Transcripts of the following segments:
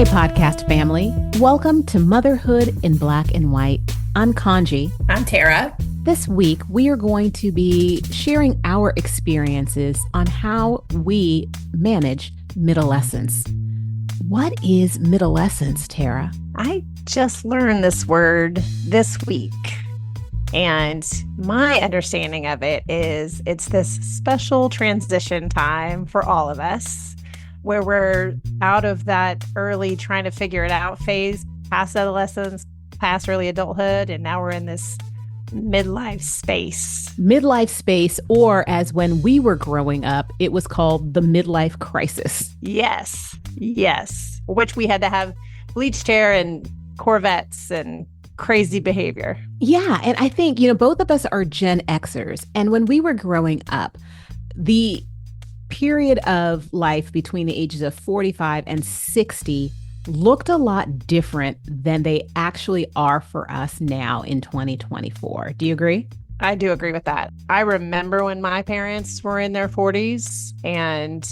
podcast family. Welcome to Motherhood in Black and White. I'm Kaanji. I'm Tara. This week, we are going to be sharing our experiences on how we manage middlescence. What is middlescence, Tara? I just learned this word this week. And my understanding of it is it's this special transition time for all of us where we're out of that early trying to figure it out phase, past adolescence, past early adulthood, and now we're in this midlife space. Midlife space, or as when we were growing up, it was called the midlife crisis. Yes. Which we had to have bleached hair and Corvettes and crazy behavior. Yeah. And I think, both of us are Gen Xers. And when we were growing up, the period of life between the ages of 45 and 60 looked a lot different than they actually are for us now in 2024. Do you agree? I do agree with that. I remember when my parents were in their 40s, and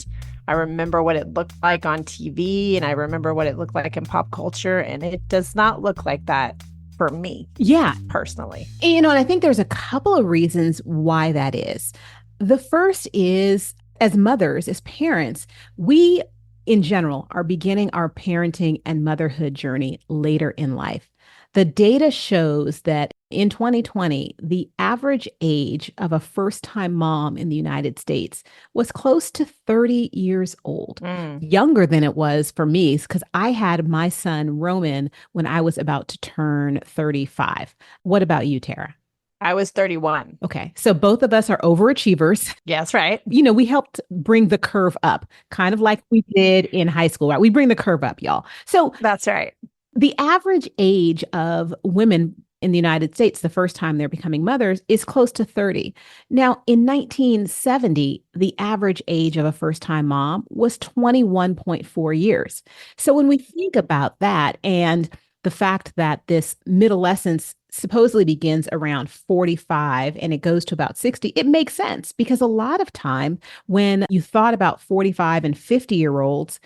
I remember what it looked like on TV, and I remember what it looked like in pop culture, and it does not look like that for me. Yeah. Personally. And I think there's a couple of reasons why that is. The first is, as mothers, as parents, we in general are beginning our parenting and motherhood journey later in life. The data shows that in 2020, the average age of a first-time mom in the United States was close to 30 years old, younger than it was for me, because I had my son Roman when I was about to turn 35. What about you, Tara? I was 31. Okay. So both of us are overachievers. Yeah, that's right. We helped bring the curve up, kind of like we did in high school, right? We bring the curve up, y'all. So that's right. The average age of women in the United States, the first time they're becoming mothers, is close to 30. Now, in 1970, the average age of a first-time mom was 21.4 years. So when we think about that and the fact that this middlescence supposedly begins around 45 and it goes to about 60, it makes sense because a lot of time when you thought about 45 and 50-year-olds,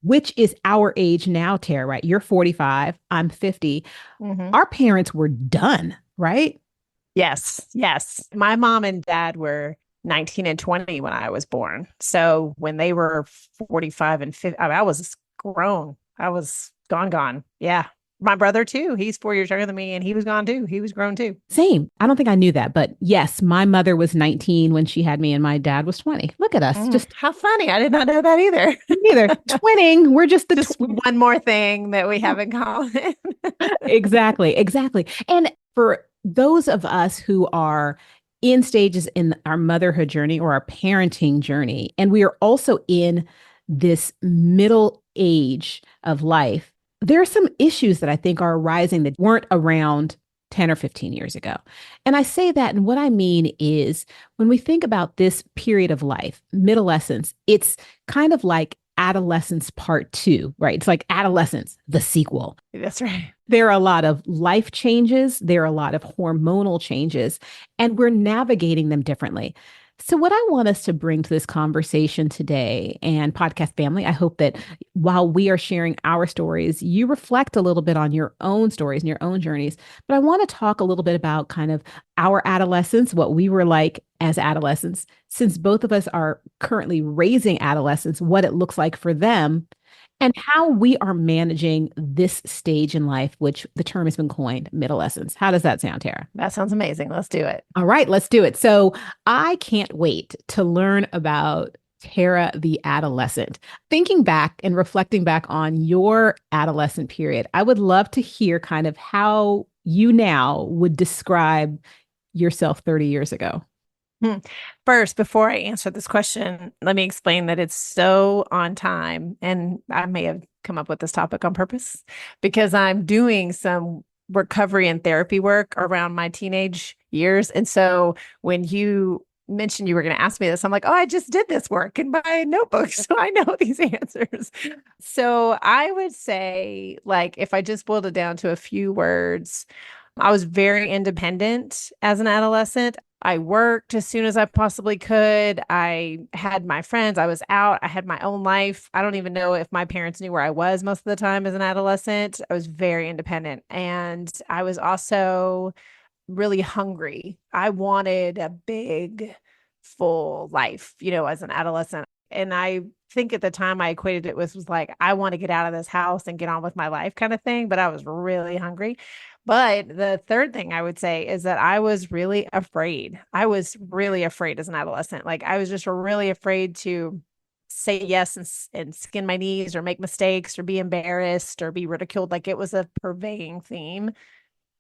which is our age now, Tara, right? You're 45, I'm 50. Our parents were done, right? Yes. My mom and dad were 19 and 20 when I was born. So when they were 45 and 50, I was grown. I was gone. Yeah. My brother too. He's 4 years younger than me and he was gone too. He was grown too. Same. I don't think I knew that, but yes, my mother was 19 when she had me and my dad was 20. Look at us. Just how funny. I did not know that either. Neither. Twinning. We're just one more thing that we have in common. Exactly. And for those of us who are in stages in our motherhood journey or our parenting journey, and we are also in this middle age of life, there are some issues that I think are arising that weren't around 10 or 15 years ago. And I say that, and what I mean is when we think about this period of life, middlescence, it's kind of like adolescence part 2, right? It's like adolescence, the sequel. That's right. There are a lot of life changes. There are a lot of hormonal changes, and we're navigating them differently. So what I want us to bring to this conversation today, and podcast family, I hope that while we are sharing our stories, you reflect a little bit on your own stories and your own journeys. But I want to talk a little bit about kind of our adolescence, what we were like as adolescents, since both of us are currently raising adolescents, what it looks like for them, and how we are managing this stage in life, which the term has been coined, middlescence. How does that sound, Tara? That sounds amazing. Let's do it. All right, let's do it. So I can't wait to learn about Tara the adolescent. Thinking back and reflecting back on your adolescent period, I would love to hear kind of how you now would describe yourself 30 years ago. First, before I answer this question, let me explain that it's so on time. And I may have come up with this topic on purpose because I'm doing some recovery and therapy work around my teenage years. And so when you mentioned you were going to ask me this, I'm like, oh, I just did this work in my notebook. So I know these answers. So I would say, like, if I just boiled it down to a few words, I was very independent as an adolescent. I worked as soon as I possibly could. I had my friends. I was out. I had my own life. I don't even know if my parents knew where I was most of the time as an adolescent. I was very independent. And I was also really hungry. I wanted a big, full life, as an adolescent. And I think at the time I equated it with was like, I want to get out of this house and get on with my life kind of thing. But I was really hungry. But the third thing I would say is that I was really afraid. I was really afraid as an adolescent. Like I was just really afraid to say yes and skin my knees or make mistakes or be embarrassed or be ridiculed. Like it was a pervading theme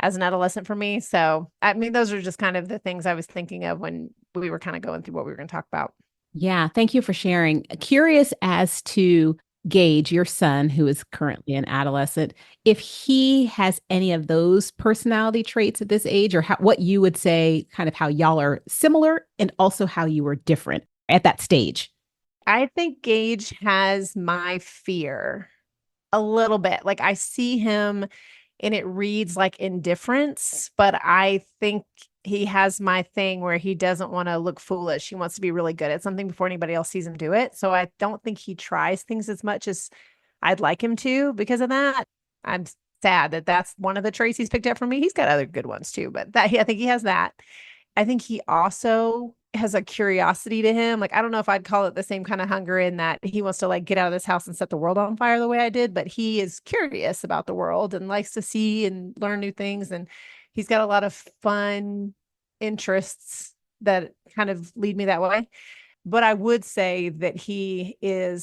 as an adolescent for me. So, I mean, those are just kind of the things I was thinking of when we were kind of going through what we were going to talk about. Yeah, thank you for sharing. Curious as to Gage, your son, who is currently an adolescent, if he has any of those personality traits at this age, or what you would say, kind of how y'all are similar and also how you were different at that stage. I think Gage has my fear a little bit. Like I see him and it reads like indifference, but I think he has my thing where he doesn't want to look foolish. He wants to be really good at something before anybody else sees him do it. So I don't think he tries things as much as I'd like him to because of that. I'm sad that that's one of the traits he's picked up from me. He's got other good ones too, but I think he has that. I think he also has a curiosity to him. Like, I don't know if I'd call it the same kind of hunger in that he wants to like get out of this house and set the world on fire the way I did, but he is curious about the world and likes to see and learn new things. And he's got a lot of fun interests that kind of lead me that way. But I would say that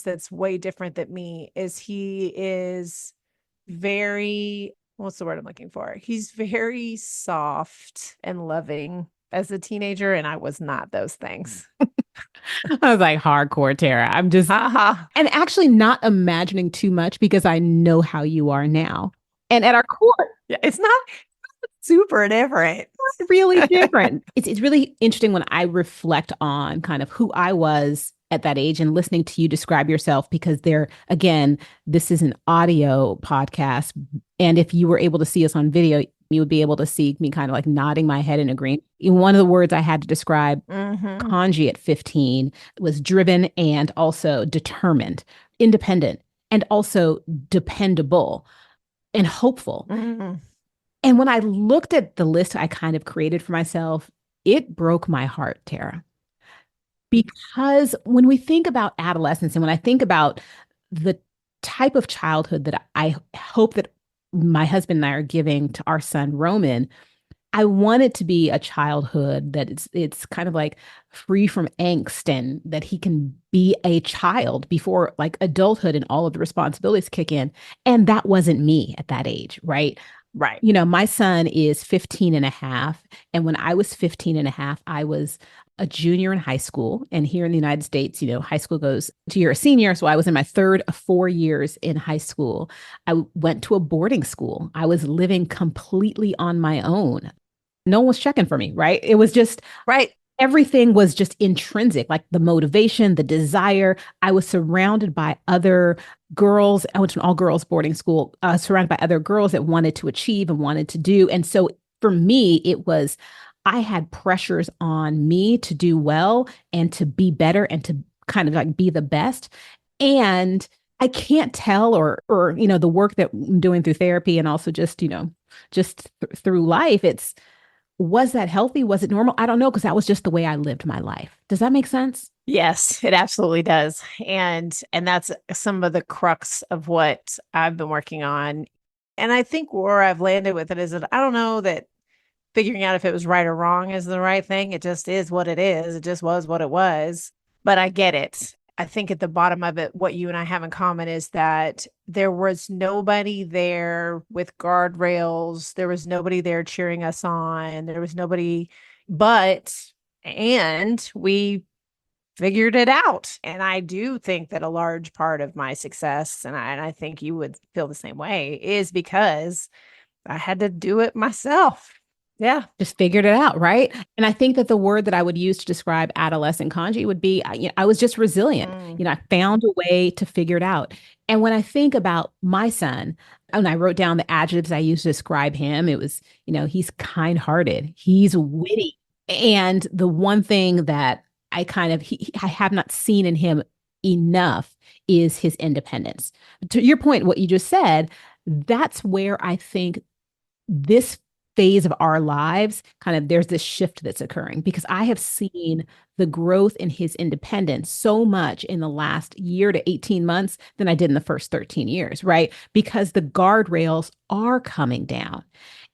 that's way different than me, is he is very, what's the word I'm looking for? He's very soft and loving as a teenager, and I was not those things. I was like, hardcore Tara. I'm just, Haha. and actually not imagining too much because I know how you are now. And at our core, Yeah, it's not super different. really different. It's really interesting when I reflect on kind of who I was at that age and listening to you describe yourself because again, this is an audio podcast. And if you were able to see us on video, you would be able to see me kind of like nodding my head in agreement. One of the words I had to describe Mm-hmm. Kaanji at 15 was driven and also determined, independent, and also dependable and hopeful. Mm-hmm. And when I looked at the list I kind of created for myself, it broke my heart, Tara. Because when we think about adolescence and when I think about the type of childhood that I hope that my husband and I are giving to our son Roman, I want it to be a childhood that it's kind of like free from angst and that he can be a child before like adulthood and all of the responsibilities kick in. And that wasn't me at that age, right? Right. My son is 15 and a half. And when I was 15 and a half, I was a junior in high school. And here in the United States, high school goes to you're a senior. So I was in my third of 4 years in high school. I went to a boarding school. I was living completely on my own. No one was checking for me, right? It was just Right. everything was just intrinsic, like the motivation, the desire. I was surrounded by other girls. I went to an all girls boarding school, surrounded by other girls that wanted to achieve and wanted to do. And so for me, I had pressures on me to do well and to be better and to kind of like be the best. And I can't tell the work that I'm doing through therapy and also just through life, was that healthy? Was it normal? I don't know because that was just the way I lived my life. Does that make sense? Yes, it absolutely does. And that's some of the crux of what I've been working on. And I think where I've landed with it is that I don't know that figuring out if it was right or wrong is the right thing. It just is what it is. It just was what it was. But I get it. I think at the bottom of it, what you and I have in common is that there was nobody there with guardrails. There was nobody there cheering us on. There was nobody, but, and we figured it out. And I do think that a large part of my success, and I think you would feel the same way, is because I had to do it myself. Yeah. Just figured it out, right? And I think that the word that I would use to describe adolescent Kanji would be, I was just resilient. Mm. I found a way to figure it out. And when I think about my son, and I wrote down the adjectives I used to describe him, it was, he's kind-hearted, he's witty, And the one thing that I have not seen in him enough is his independence. To your point, what you just said, that's where I think this phase of our lives kind of there's this shift that's occurring because I have seen the growth in his independence so much in the last year to 18 months than I did in the first 13 years, right? Because the guardrails are coming down.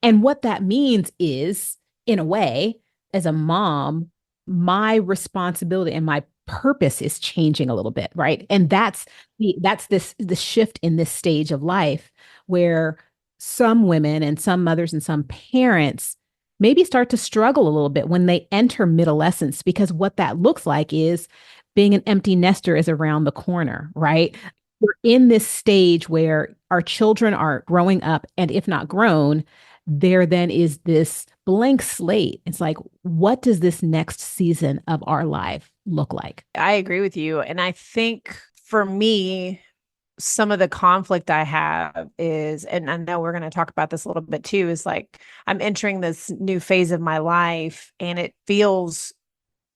And what that means is, in a way, as a mom, my responsibility and my purpose is changing a little bit, right? And that's the shift in this stage of life where some women and some mothers and some parents maybe start to struggle a little bit when they enter middlescence because what that looks like is being an empty nester is around the corner, right? We're in this stage where our children are growing up, and if not grown, there then is this blank slate. It's like, what does this next season of our life look like? I agree with you. And I think for me, some of the conflict I have is, and I know we're going to talk about this a little bit too, is like I'm entering this new phase of my life and it feels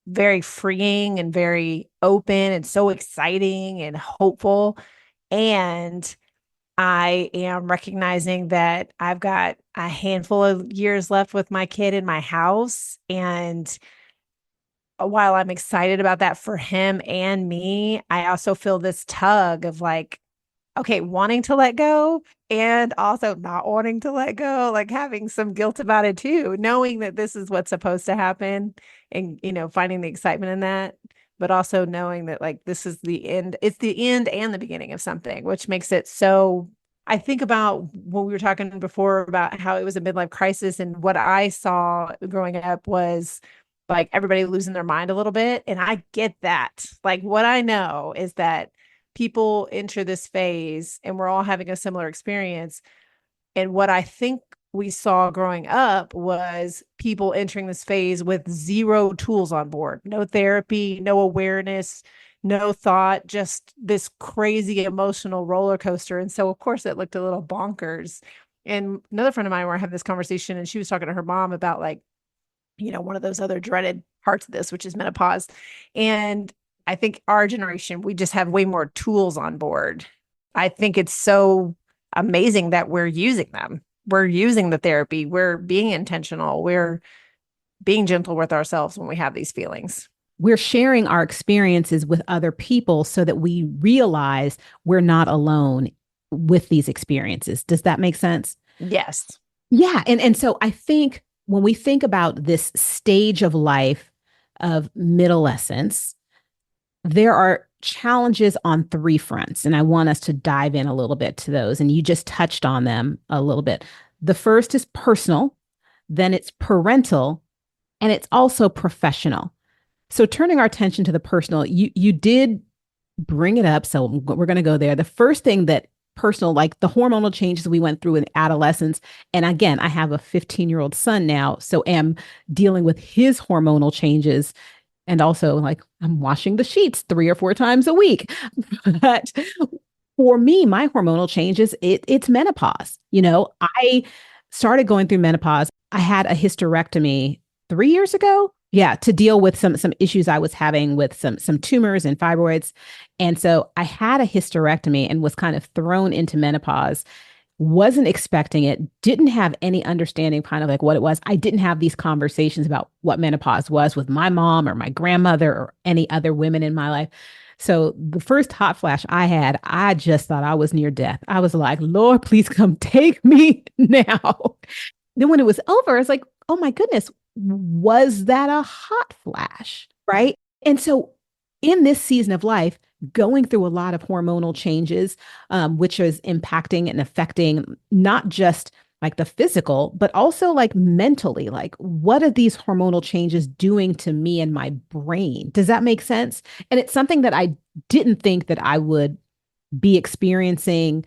very freeing and very open and so exciting and hopeful. And I am recognizing that I've got a handful of years left with my kid in my house. And while I'm excited about that for him and me, I also feel this tug of like, okay, wanting to let go and also not wanting to let go, like having some guilt about it too, knowing that this is what's supposed to happen and, finding the excitement in that, but also knowing that like this is the end, it's the end and the beginning of something, which makes it so. I think about when we were talking before about how it was a midlife crisis, and what I saw growing up was like everybody losing their mind a little bit. And I get that. Like what I know is that people enter this phase and we're all having a similar experience. And what I think we saw growing up was people entering this phase with zero tools on board, no therapy, no awareness, no thought, just this crazy emotional roller coaster. And so, of course, it looked a little bonkers. And another friend of mine where I had this conversation, and she was talking to her mom about like, one of those other dreaded parts of this, which is menopause. And I think our generation, we just have way more tools on board. I think it's so amazing that we're using them. We're using the therapy. We're being intentional. We're being gentle with ourselves when we have these feelings. We're sharing our experiences with other people so that we realize we're not alone with these experiences. Does that make sense? Yes. Yeah. And so I think when we think about this stage of life of middlescence, there are challenges on three fronts, and I want us to dive in a little bit to those. And you just touched on them a little bit. The first is personal, then it's parental, and it's also professional. So turning our attention to the personal, you did bring it up, so we're going to go there. The first thing that personal, like the hormonal changes we went through in adolescence. And again, I have a 15-year-old son now, so am dealing with his hormonal changes. And also, like, I'm washing the sheets 3 or 4 times a week. But for me, my hormonal changes, it's menopause. I started going through menopause. I had a hysterectomy 3 years ago. Yeah, to deal with some issues I was having with some tumors and fibroids. And so I had a hysterectomy and was kind of thrown into menopause. Wasn't expecting it, didn't have any understanding kind of like what it was. I didn't have these conversations about what menopause was with my mom or my grandmother or any other women in my life. So the first hot flash I had, I just thought I was near death. I was like, Lord, please come take me now. Then when it was over, I was like, oh my goodness, was that a hot flash? Right. And so in this season of life, going through a lot of hormonal changes, which is impacting and affecting not just like the physical, but also like mentally, like what are these hormonal changes doing to me and my brain? Does that make sense? And it's something that I didn't think that I would be experiencing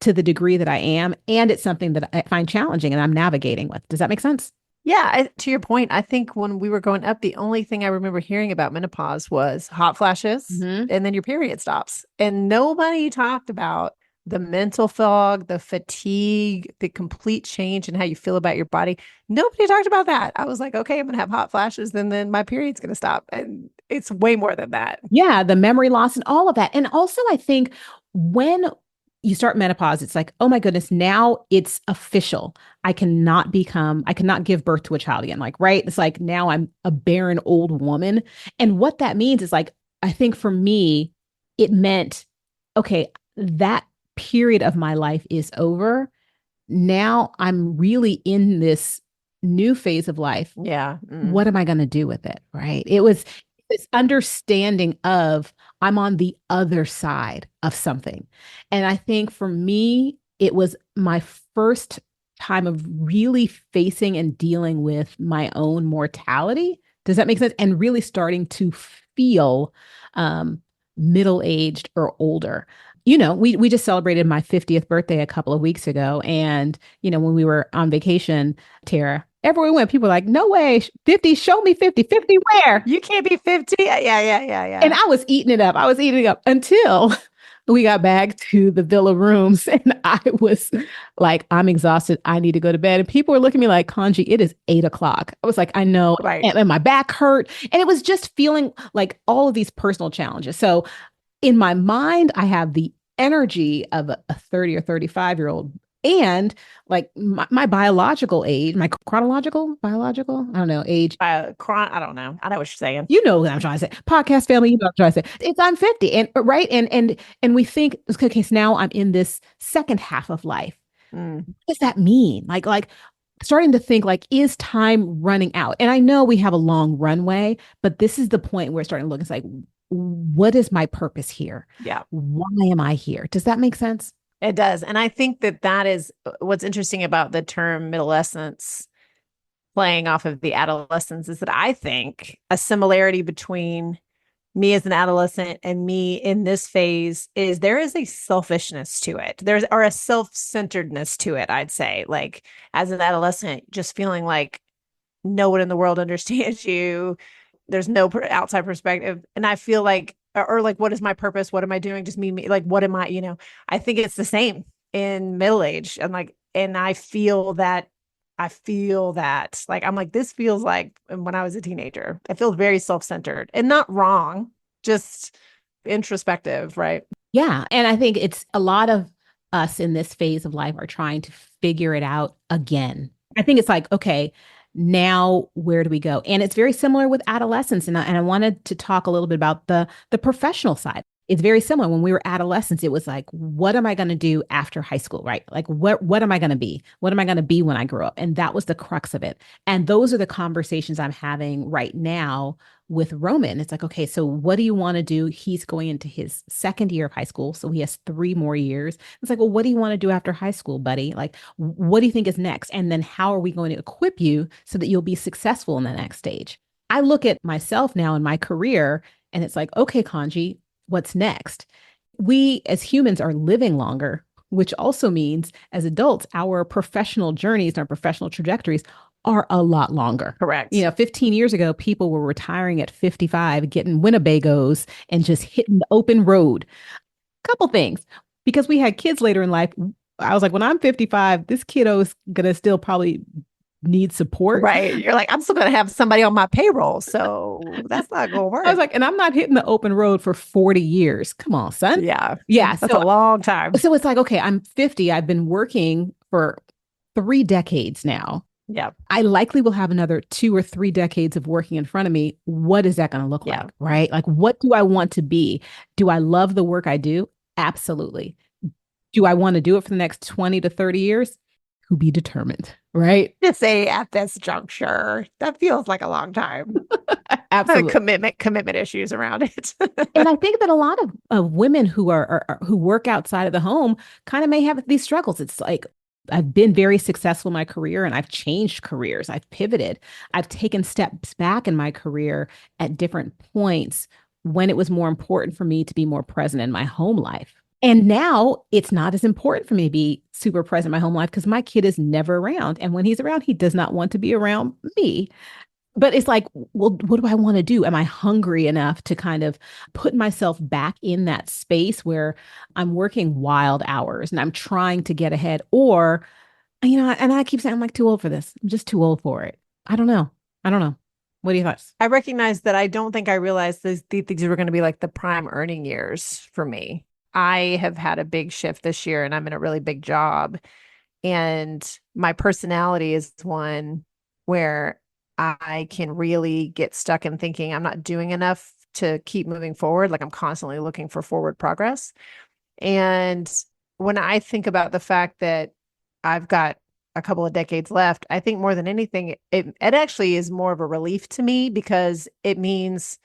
to the degree that I am. And it's something that I find challenging and I'm navigating with. Does that make sense? Yeah, to your point, I think when we were growing up, the only thing I remember hearing about menopause was hot flashes Mm-hmm. and then your period stops. And nobody talked about the mental fog, the fatigue, the complete change in how you feel about your body. Nobody talked about that. I was like, okay, I'm gonna have hot flashes, and then my period's gonna stop. And it's way more than that. Yeah, the memory loss and all of that. And also, I think when you start menopause, it's like, oh my goodness, now it's official. I cannot give birth to a child again. Like, right? It's like now I'm a barren old woman. And what that means is like, I think for me, it meant, okay, that period of my life is over. Now I'm really in this new phase of life. Yeah. What am I going to do with it? Right. It was this understanding of I'm on the other side of something. And I think for me, it was my first time of really facing and dealing with my own mortality. Does that make sense? And really starting to feel middle aged or older. We just celebrated my 50th birthday a couple of weeks ago. And, when we were on vacation, Tara, everywhere we went, people were like, no way, 50, show me 50, 50 where? You can't be 50. Yeah, yeah, yeah, And yeah. I was eating it up. I was eating it up until we got back to the villa rooms. And I was like, I'm exhausted. I need to go to bed. And people were looking at me like, Kaanji, it is 8 o'clock. I was like, I know. Right. And my back hurt. And it was just feeling like all of these personal challenges. So in my mind, I have the energy of a 30 or 35-year-old and like my biological age, my biological, I don't know, age. I don't know. I know what you're saying. You know what I'm trying to say. Podcast family, you know what I'm trying to say. It's I'm 50. And right. And we think, okay, so now I'm in this second half of life. What does that mean? Like starting to think like, is time running out? And I know we have a long runway, but this is the point where it's starting to look, it's like, what is my purpose here? Yeah. Why am I here? Does that make sense? It does. And I think that is what's interesting about the term middlescence playing off of the adolescence is that I think a similarity between me as an adolescent and me in this phase is there is a selfishness to it. Or a self-centeredness to it, I'd say. Like as an adolescent, just feeling like no one in the world understands you. There's no outside perspective. And I feel like, or like, what is my purpose? What am I doing? Just me, like, what am I, I think it's the same in middle age. And I feel that, like, I'm like, this feels like when I was a teenager, I feel very self-centered and not wrong, just introspective. Right. Yeah. And I think it's a lot of us in this phase of life are trying to figure it out again. I think it's like, okay, now where do we go? And it's very similar with adolescence. And I wanted to talk a little bit about the professional side. It's very similar. When we were adolescents, it was like, what am I going to do after high school? Right? Like, what am I going to be? What am I going to be when I grow up? And that was the crux of it. And those are the conversations I'm having right now with Roman. It's like, okay, so what do you want to do? He's going into his second year of high school. So he has 3 more years. It's like, well, what do you want to do after high school, buddy? Like, what do you think is next? And then how are we going to equip you so that you'll be successful in the next stage? I look at myself now in my career and it's like, okay, Kaanji, what's next? We as humans are living longer, which also means as adults, our professional journeys and our professional trajectories are a lot longer. Correct. 15 years ago, people were retiring at 55, getting Winnebagos and just hitting the open road. Couple things, because we had kids later in life. I was like, when I'm 55, this kiddo is going to still probably need support. Right. You're like, I'm still going to have somebody on my payroll. So that's not going to work. I was like, and I'm not hitting the open road for 40 years. Come on, son. Yeah. Yeah. That's a long time. So it's like, okay, I'm 50. I've been working for 3 decades now. Yeah. I likely will have another 2 or 3 decades of working in front of me. What is that going to look like? Right? Like, what do I want to be? Do I love the work I do? Absolutely. Do I want to do it for the next 20 to 30 years? To be determined, right? Just say at this juncture, that feels like a long time. Absolutely. Commitment issues around it. And I think that a lot of women who who work outside of the home kind of may have these struggles. It's like, I've been very successful in my career and I've changed careers. I've pivoted. I've taken steps back in my career at different points when it was more important for me to be more present in my home life. And now it's not as important for me to be super present in my home life because my kid is never around. And when he's around, he does not want to be around me. But it's like, well, what do I want to do? Am I hungry enough to kind of put myself back in that space where I'm working wild hours and I'm trying to get ahead? Or, and I keep saying, I'm like too old for this. I'm just too old for it. I don't know. I don't know. What do you thoughts? I recognize that I don't think I realized these were going to be like the prime earning years for me. I have had a big shift this year and I'm in a really big job. And my personality is one where I can really get stuck in thinking I'm not doing enough to keep moving forward. Like I'm constantly looking for forward progress. And when I think about the fact that I've got a couple of decades left, I think more than anything, it actually is more of a relief to me because it means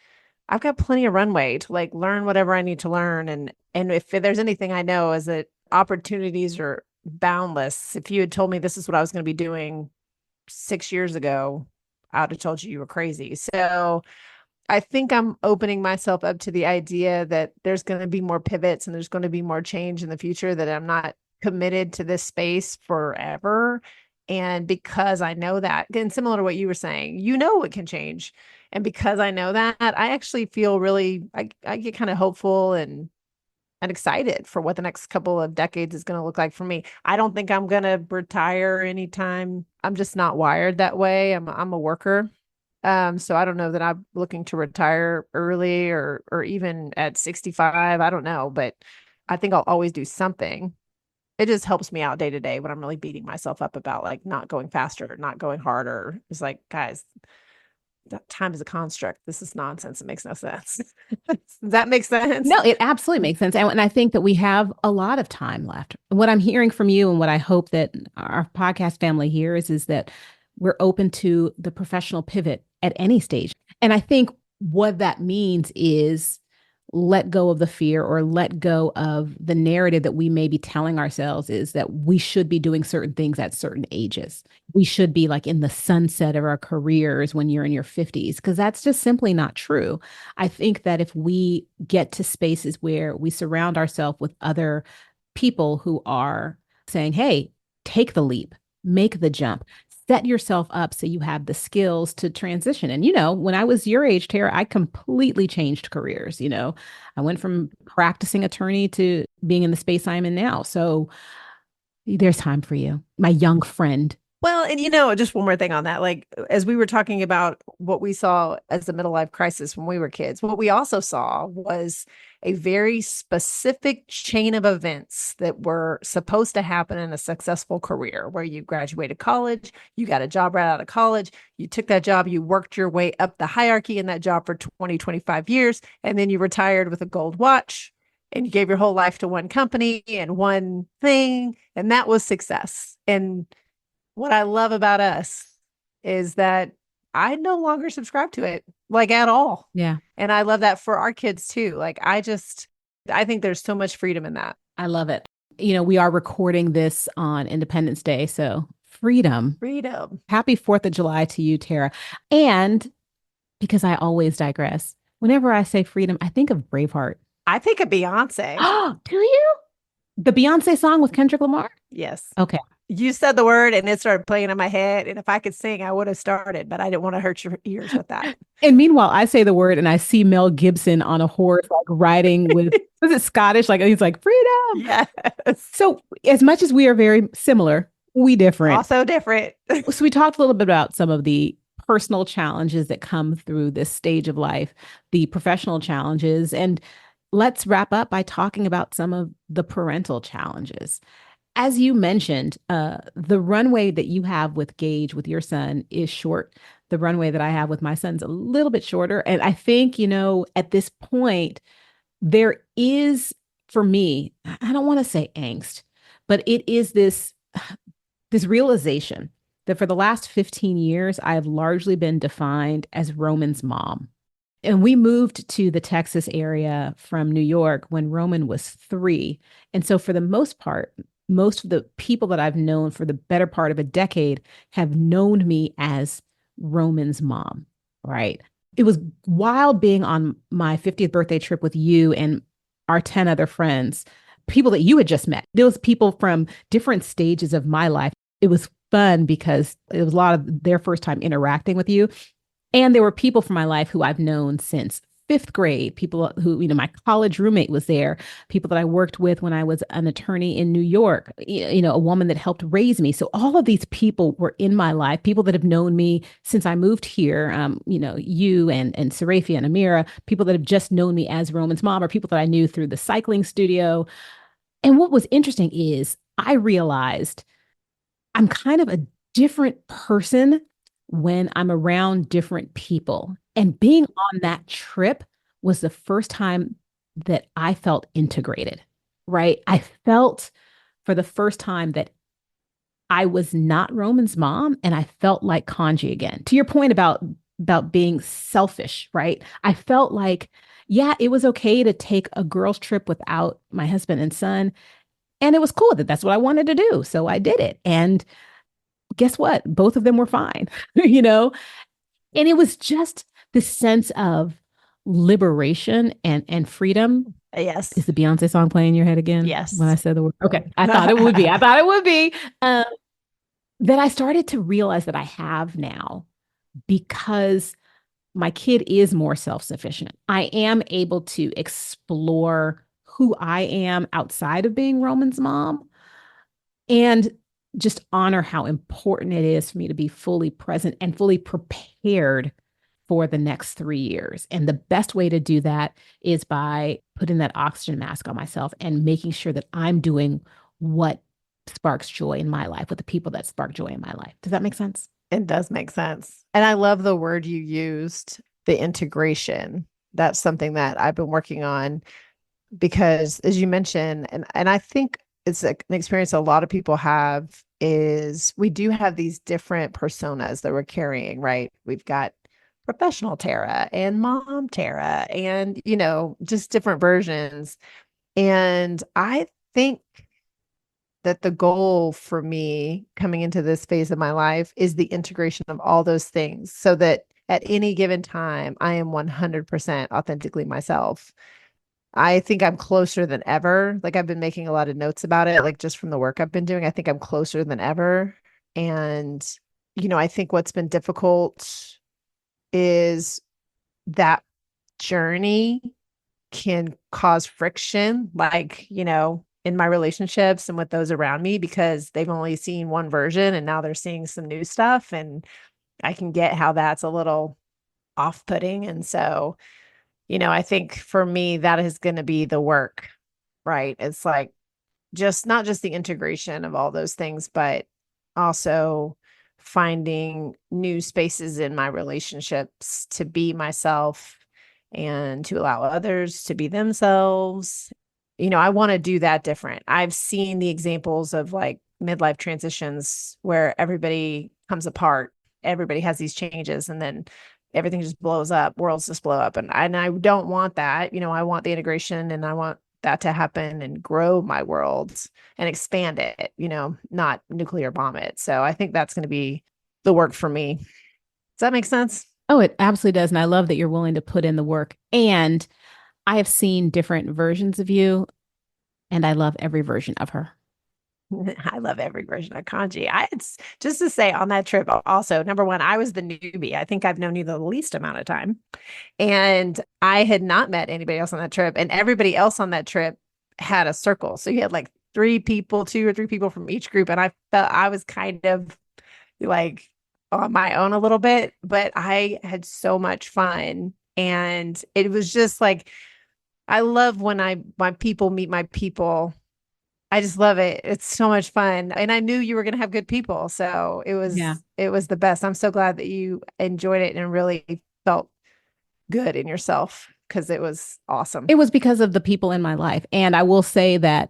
I've got plenty of runway to like learn whatever I need to learn. And if there's anything I know is that opportunities are boundless. If you had told me this is what I was going to be doing 6 years ago, I would have told you were crazy. So I think I'm opening myself up to the idea that there's going to be more pivots and there's going to be more change in the future, that I'm not committed to this space forever. And because I know that, and similar to what you were saying, it can change. And because I know that, I actually feel really, I get kind of hopeful and excited for what the next couple of decades is going to look like for me. I don't think I'm going to retire anytime. I'm just not wired that way. I'm a worker. So I don't know that I'm looking to retire early or even at 65. I don't know, but I think I'll always do something. It just helps me out day to day when I'm really beating myself up about like not going faster, not going harder. It's like, guys, that time is a construct. This is nonsense. It makes no sense. Does that make sense? No, it absolutely makes sense. And I think that we have a lot of time left. What I'm hearing from you and what I hope that our podcast family hears is that we're open to the professional pivot at any stage. And I think what that means is let go of the fear or let go of the narrative that we may be telling ourselves is that we should be doing certain things at certain ages. We should be like in the sunset of our careers when you're in your 50s, because that's just simply not true. I think that if we get to spaces where we surround ourselves with other people who are saying, hey, take the leap, make the jump, set yourself up so you have the skills to transition. And, when I was your age, Tara, I completely changed careers. I went from practicing attorney to being in the space I'm in now. So there's time for you, my young friend. Well, and just one more thing on that. Like, as we were talking about what we saw as the middle life crisis when we were kids, what we also saw was a very specific chain of events that were supposed to happen in a successful career where you graduated college, you got a job right out of college, you took that job, you worked your way up the hierarchy in that job for 20, 25 years, and then you retired with a gold watch and you gave your whole life to one company and one thing, and that was success. And what I love about us is that I no longer subscribe to it, like at all. Yeah. And I love that for our kids too. Like I think there's so much freedom in that. I love it. We are recording this on Independence Day. So freedom. Freedom. Happy 4th of July to you, Tara. And because I always digress, whenever I say freedom, I think of Braveheart. I think of Beyonce. Oh, do you? The Beyonce song with Kendrick Lamar? Yes. Okay. You said the word and it started playing in my head. And if I could sing, I would have started, but I didn't want to hurt your ears with that. And meanwhile, I say the word and I see Mel Gibson on a horse, like riding with, was it Scottish? Like he's like, freedom. Yes. So as much as we are very similar, we different. Also different. So we talked a little bit about some of the personal challenges that come through this stage of life, the professional challenges, and let's wrap up by talking about some of the parental challenges. As you mentioned, the runway that you have with Gage, with your son, is short. The runway that I have with my son's a little bit shorter. And I think, at this point, there is, for me, I don't want to say angst, but it is this realization that for the last 15 years, I have largely been defined as Roman's mom. And we moved to the Texas area from New York when Roman was 3. And so for the most part, most of the people that I've known for the better part of a decade have known me as Roman's mom, right? It was wild being on my 50th birthday trip with you and our 10 other friends, people that you had just met. There was people from different stages of my life. It was fun because it was a lot of their first time interacting with you. And there were people from my life who I've known since fifth grade, people who, my college roommate was there, people that I worked with when I was an attorney in New York, a woman that helped raise me. So all of these people were in my life, people that have known me since I moved here, you and Serafia and Amira, people that have just known me as Roman's mom, or people that I knew through the cycling studio. And what was interesting is I realized I'm kind of a different person when I'm around different people. And being on that trip was the first time that I felt integrated, right? I felt for the first time that I was not Roman's mom and I felt like Kaanji again. To your point about being selfish, right? I felt like, yeah, it was okay to take a girls trip without my husband and son, and it was cool that that's what I wanted to do. So I did it. And guess what? Both of them were fine, you know? And it was just this sense of liberation and freedom. Yes. Is the Beyonce song playing in your head again when I Yes. said the word? Okay. I thought it would be. I thought it would be. That I started to realize that I have now because my kid is more self sufficient. I am able to explore who I am outside of being Roman's mom and just honor how important it is for me to be fully present and fully prepared for the next 3 years. And the best way to do that is by putting that oxygen mask on myself and making sure that I'm doing what sparks joy in my life with the people that spark joy in my life. Does that make sense? It does make sense. And I love the word you used, the integration. That's something that I've been working on because as you mentioned, and I think it's an experience a lot of people have is we do have these different personas that we're carrying, right? We've got professional Tara and mom Tara and, just different versions. And I think that the goal for me coming into this phase of my life is the integration of all those things so that at any given time, I am 100% authentically myself. I think I'm closer than ever. Like I've been making a lot of notes about it, like just from the work I've been doing. I think I'm closer than ever. And, I think what's been difficult is that journey can cause friction, like, in my relationships and with those around me, because they've only seen one version and now they're seeing some new stuff. And I can get how that's a little off putting. And so, I think for me, that is going to be the work, right? It's like just not just the integration of all those things, but also finding new spaces in my relationships to be myself and to allow others to be themselves. I want to do that different. I've seen the examples of like midlife transitions where everybody comes apart, everybody has these changes, and then everything just blows up, worlds just blow up. And I don't want that. I want the integration and I want that to happen and grow my worlds and expand it, not nuclear bomb it. So I think that's going to be the work for me. Does that make sense? Oh, it absolutely does. And I love that you're willing to put in the work. And I have seen different versions of you, and I love every version of her. I love every version of Kaanji. It's just to say on that trip, also, number one, I was the newbie. I think I've known you the least amount of time. And I had not met anybody else on that trip. And everybody else on that trip had a circle. So you had like 2 or 3 people from each group. And I felt I was kind of like on my own a little bit, but I had so much fun. And it was just like, I love when my people meet my people. I just love it. It's so much fun. And I knew you were going to have good people. So Yeah. it was the best. I'm so glad that you enjoyed it and really felt good in yourself because it was awesome. It was because of the people in my life. And I will say that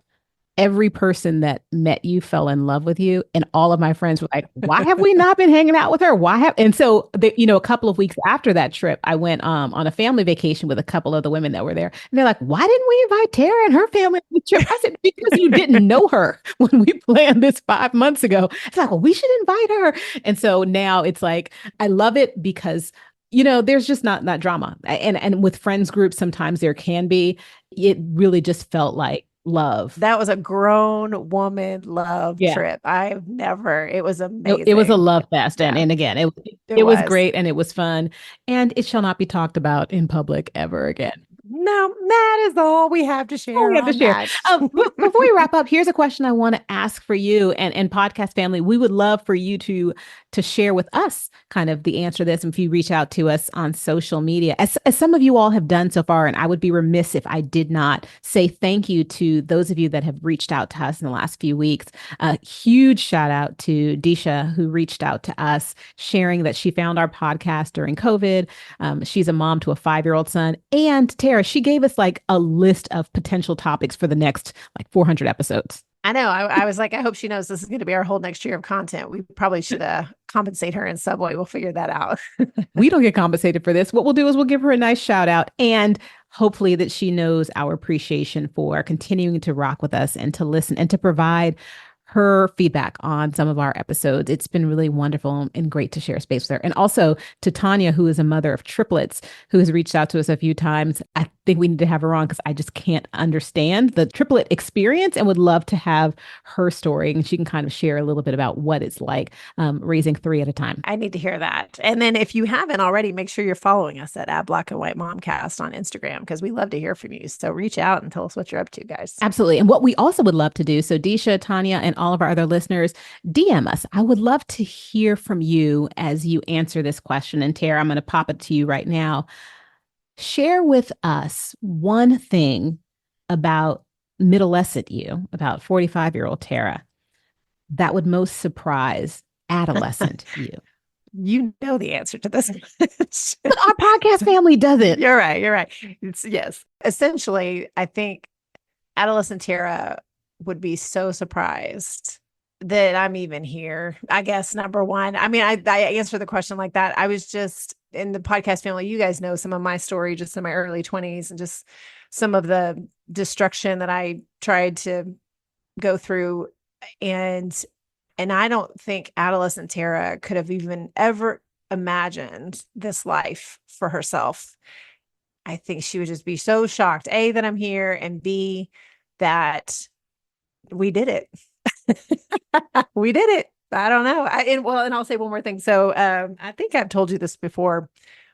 every person that met you fell in love with you. And all of my friends were like, why have we not been hanging out with her? And so, a couple of weeks after that trip, I went on a family vacation with a couple of the women that were there. And they're like, why didn't we invite Tara and her family on the trip? I said, because you didn't know her when we planned this 5 months ago. It's like, well, we should invite her. And so now it's like, I love it because there's just not drama. And with friends groups, sometimes there can be. It really just felt like love. That was a grown woman love Yeah. trip. It was It was a amazing. love fest. Yeah, And again, it it was was. great and it was fun. And it shall not be talked about in public ever again. No, that is all we have to Oh, we share have to on share. that. Before we wrap up, here's a question I want to ask for you and podcast family. We would love for you to share with us kind of the answer to this. And if you reach out to us on social media, as some of you all have done so far, and I would be remiss if I did not say thank you to those of you that have reached out to us in the last few weeks. A huge shout out to Disha, who reached out to us, sharing that she found our podcast during COVID. She's a mom to a 5-year-old son. And Tara, she gave us like a list of potential topics for the next like 400 episodes. I know. I was like, I hope she knows this is going to be our whole next year of content. We probably should compensate her in some way. We'll figure that out. We don't get compensated for this. What we'll do is we'll give her a nice shout out and hopefully that she knows our appreciation for continuing to rock with us and to listen and to provide her feedback on some of our episodes. It's been really wonderful and great to share space with her. And also to Tanya, who is a mother of triplets, who has reached out to us a few times. I think we need to have her on because I just can't understand the triplet experience and would love to have her story. And she can kind of share a little bit about what it's like raising 3 at a time. I need to hear that. And then if you haven't already, make sure you're following us at Black and White Momcast on Instagram because we love to hear from you. So reach out and tell us what you're up to, guys. Absolutely. And what we also would love to do, so Disha, Tanya, and all of our other listeners, DM us. I would love to hear from you as you answer this question. And Tara, I'm going to pop it to you right now. Share with us one thing about middlescent you, about 45-year-old Tara, that would most surprise adolescent you. You know the answer to this. But our podcast family doesn't. You're right. You're right. Yes. Essentially, I think adolescent Tara would be so surprised that I'm even here. I guess number one. I mean, I answer the question like that. I was just in the podcast family. You guys know some of my story, just in my early 20s, and just some of the destruction that I tried to go through, and I don't think adolescent Tara could have even ever imagined this life for herself. I think she would just be so shocked, A, that I'm here, and B, that we did it. We did it. I don't know. And I'll say one more thing. So I think I've told you this before,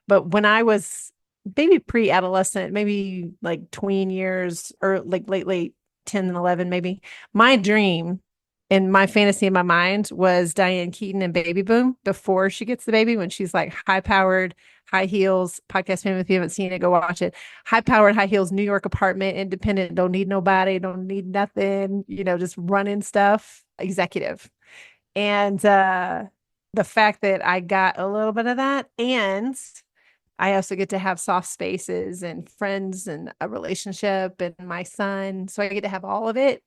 but when I was maybe pre-adolescent, maybe like tween years or like late 10 and 11, maybe, my dream and my fantasy in my mind was Diane Keaton and Baby Boom before she gets the baby, when she's like high powered, high heels, podcast family. If you haven't seen it, go watch it. High powered, high heels, New York apartment, independent, don't need nobody, don't need nothing, just running stuff, executive. And the fact that I got a little bit of that, and I also get to have soft spaces and friends and a relationship and my son. So I get to have all of it.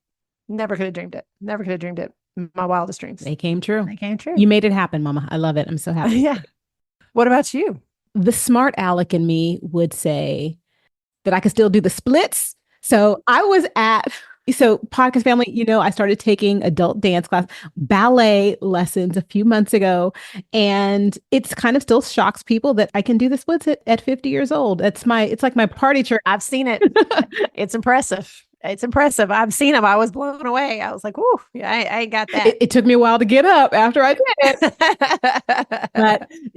Never could have dreamed it. Never could have dreamed it. My wildest dreams. They came true. They came true. You made it happen, Mama. I love it. I'm so happy. Yeah. What about you? The smart aleck in me would say that I could still do the splits. So podcast family, I started taking adult dance class, ballet lessons a few months ago. And it's kind of still shocks people that I can do the splits at 50 years old. It's like my party trick. I've seen it. It's impressive. It's impressive. I've seen them. I was blown away. I was like, "Whoa, yeah, I ain't got that." It took me a while to get up after I did it.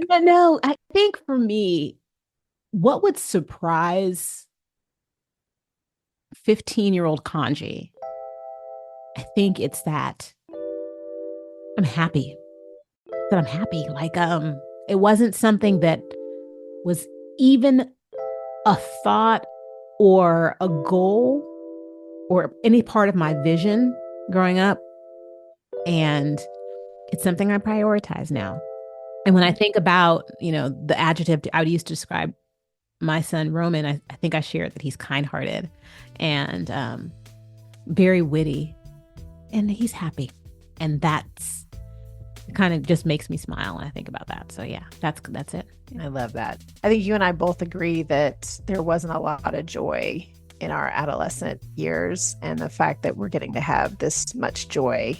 But no, I think for me, what would surprise 15-year-old Kaanji, I think it's that I'm happy. That I'm happy. Like, it wasn't something that was even a thought or a goal or any part of my vision growing up. And it's something I prioritize now. And when I think about, the adjective I would use to describe my son, Roman, I think I shared that he's kind-hearted and very witty, and he's happy. And that's kind of just makes me smile when I think about that. So yeah, that's it. I love that. I think you and I both agree that there wasn't a lot of joy in our adolescent years, and the fact that we're getting to have this much joy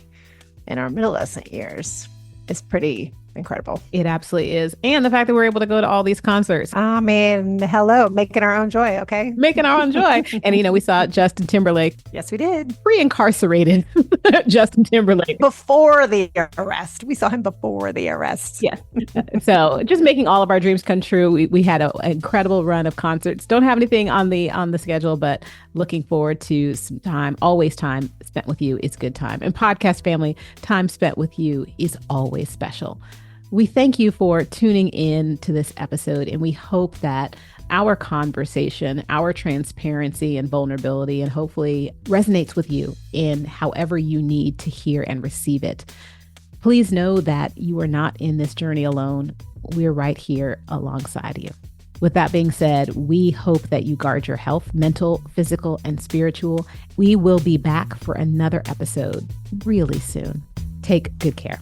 in our middlescent years is pretty incredible. It absolutely is. And the fact that we're able to go to all these concerts. I mean, hello, making our own joy, okay? Making our own joy. And, we saw Justin Timberlake. Yes, we did. Re-incarcerated Justin Timberlake. Before the arrest. We saw him before the arrest. Yes. So just making all of our dreams come true. We had an incredible run of concerts. Don't have anything on the schedule, but looking forward to some time. Always time spent with you is good time. And podcast family, time spent with you is always special. We thank you for tuning in to this episode, and we hope that our conversation, our transparency and vulnerability, and hopefully resonates with you in however you need to hear and receive it. Please know that you are not in this journey alone. We're right here alongside you. With that being said, we hope that you guard your health, mental, physical, and spiritual. We will be back for another episode really soon. Take good care.